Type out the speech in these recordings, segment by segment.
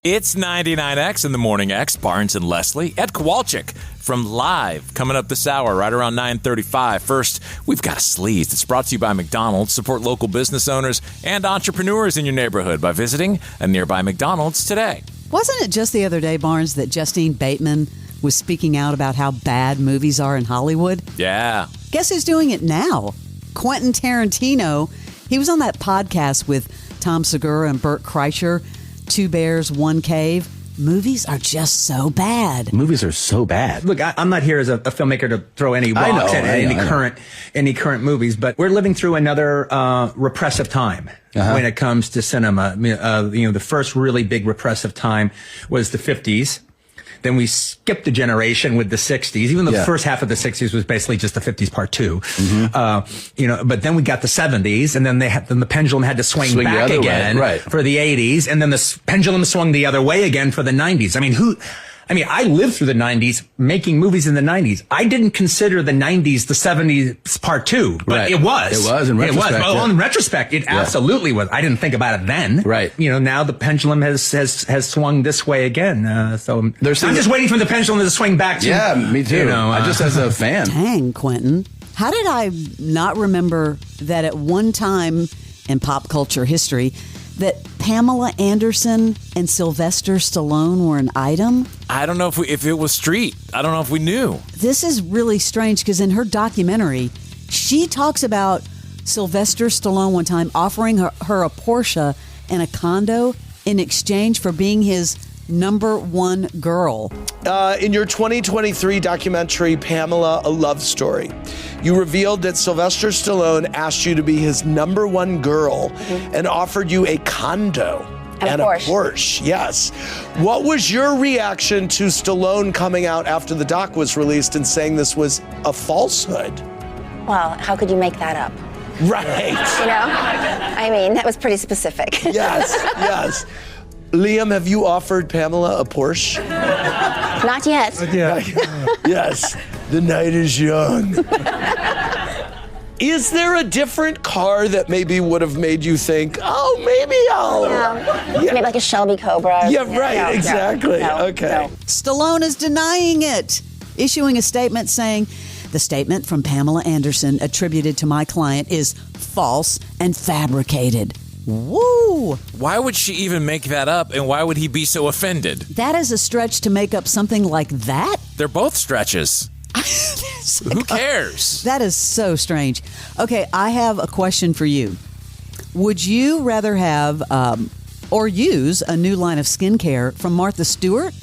It's 99X in the Morning X, Barnes and Leslie, Ed Kowalczyk from Live, coming up this hour right around 9:35. First, we've got a Sleaze that's brought to you by McDonald's. Support local business owners and entrepreneurs in your neighborhood by visiting a nearby McDonald's today. Wasn't it just the other day, Barnes, that Justine Bateman was speaking out about how bad movies are in Hollywood? Yeah. Guess who's doing it now? Quentin Tarantino. He was on that podcast with Tom Segura and Burt Kreischer, Two Bears, One Cave. Movies are just so bad. Movies are so bad. Look, I'm not here as a filmmaker to throw any rocks at any current movies, but we're living through another repressive time when it comes to cinema. The first really big repressive time was the 50s. Then we skipped a generation with the 60s. Even though the first half of the 60s was basically just the 50s part two. But then we got the 70s, and then the pendulum had to swing back again for the 80s, and then the pendulum swung the other way again for the 90s. I lived through the 90s, making movies in the 90s. I didn't consider the 90s the 70s part two, but it was. It was in retrospect. Well, in retrospect, it absolutely was. I didn't think about it then. Right. Now the pendulum has swung this way again. So I'm just waiting for the pendulum to swing back. Yeah, me too. I just as a fan. Dang, Quentin. How did I not remember that at one time in pop culture history that Pamela Anderson and Sylvester Stallone were an item? I don't know if it was street. I don't know if we knew. This is really strange because in her documentary, she talks about Sylvester Stallone one time offering her a Porsche and a condo in exchange for being his number one girl. In your 2023 documentary, Pamela, A Love Story, you revealed that Sylvester Stallone asked you to be his number one girl and offered you a condo and a Porsche. Yes. What was your reaction to Stallone coming out after the doc was released and saying this was a falsehood? Well, how could you make that up? Right. That was pretty specific. Yes. Liam, have you offered Pamela a Porsche? Not yet. Yes. The night is young. Is there a different car that maybe would have made you think, oh, maybe I'll... Maybe like a Shelby Cobra. Yeah, right, exactly. Okay. Stallone is denying it, issuing a statement saying, the statement from Pamela Anderson attributed to my client is false and fabricated. Woo! Why would she even make that up, and why would he be so offended? That is a stretch to make up something like that? They're both stretches. Who cares? That is so strange. Okay, I have a question for you. Would you rather have or use a new line of skincare from Martha Stewart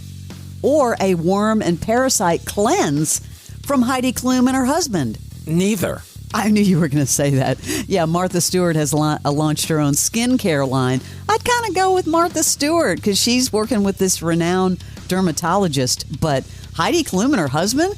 or a worm and parasite cleanse from Heidi Klum and her husband? Neither. I knew you were going to say that. Yeah, Martha Stewart has launched her own skincare line. I'd kind of go with Martha Stewart because she's working with this renowned dermatologist. But Heidi Klum and her husband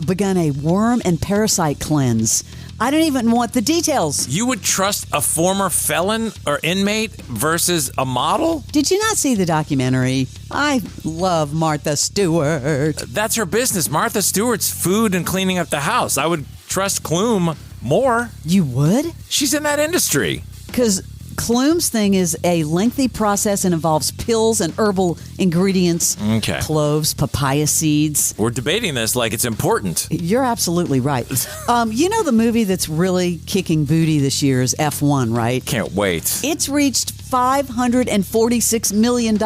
begun a worm and parasite cleanse. I don't even want the details. You would trust a former felon or inmate versus a model? Did you not see the documentary? I love Martha Stewart. That's her business. Martha Stewart's food and cleaning up the house. I would trust Klum more. You would? She's in that industry. Because Klum's thing is a lengthy process and involves pills and herbal ingredients. Okay. Cloves, papaya seeds. We're debating this like it's important. You're absolutely right. The movie that's really kicking booty this year is F1, right? Can't wait. It's reached $546 million.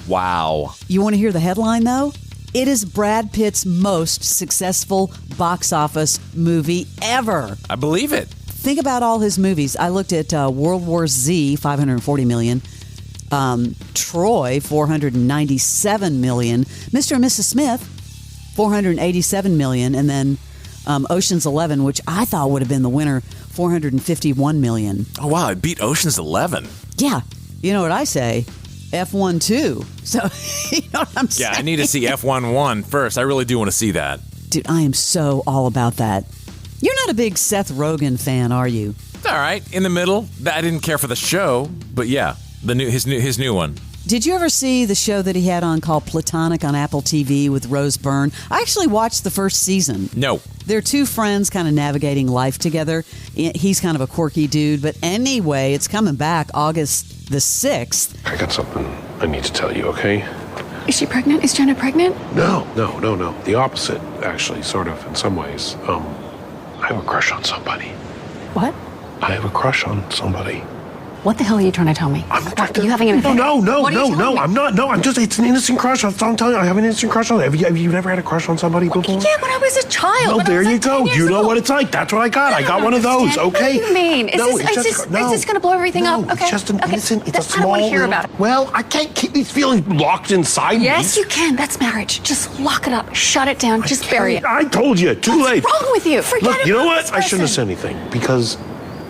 Wow. You want to hear the headline, though? It is Brad Pitt's most successful box office movie ever. I believe it. Think about all his movies. I looked at World War Z, $540 million. Troy, $497 million. Mr. and Mrs. Smith, $487 million. And then Ocean's 11, which I thought would have been the winner, $451 million. Oh, wow. It beat Ocean's 11. Yeah. You know what I say? F1 too. So, you know what I'm saying? Yeah, I need to see F1 first. I really do want to see that. Dude, I am so all about that. You're not a big Seth Rogen fan, are you? All right, in the middle. I didn't care for the show, but yeah, his new one. Did you ever see the show that he had on called Platonic on Apple TV with Rose Byrne? I actually watched the first season. No. They're two friends kind of navigating life together. He's kind of a quirky dude, but anyway, it's coming back August the 6th. I got something I need to tell you, okay? Is she pregnant? Is Jenna pregnant? No. The opposite, actually, sort of, in some ways. I have a crush on somebody. What? I have a crush on somebody. What the hell are you trying to tell me? What, are you having an affair? No, I'm not. No, I'm just, it's an innocent crush. I'm telling you, I have an innocent crush on it. Have you never had a crush on somebody before? Yeah, when I was a child. Well, there you go. You know what it's like. That's what I got. I got one of those, okay? What do you mean? Is this going to blow everything up? Okay. It's just an innocent, it's a small... I don't want to hear about it. Well, I can't keep these feelings locked inside me. Yes, you can. That's marriage. Just lock it up. Shut it down. Just bury it. I told you. Too late. What's wrong with you? Forget it. Look, you know what? I shouldn't have said anything because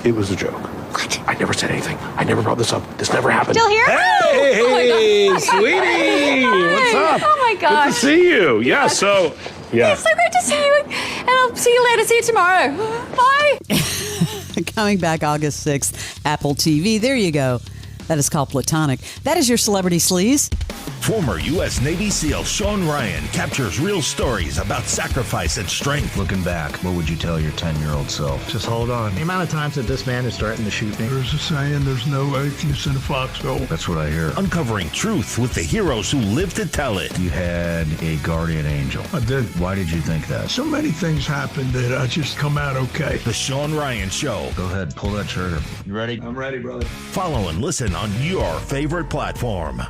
it was a joke. What? I never said anything. I never brought this up. This never happened. Still here? Hey, oh sweetie. What's up? Oh my gosh. Good to see you. Yeah, so... Yeah. It's so great to see you. And I'll see you later. See you tomorrow. Bye. Coming back August 6th, Apple TV. There you go. That is called Platonic. That is your Celebrity Sleaze. Former U.S. Navy SEAL Sean Ryan captures real stories about sacrifice and strength. Looking back, what would you tell your 10-year-old self? Just hold on. The amount of times that this man is threatened to shoot me. There's a saying, there's no atheists in a foxhole. That's what I hear. Uncovering truth with the heroes who live to tell it. You had a guardian angel. I did. Why did you think that? So many things happened that I just come out okay. The Sean Ryan Show. Go ahead, pull that trigger. You ready? I'm ready, brother. Follow and listen on your favorite platform.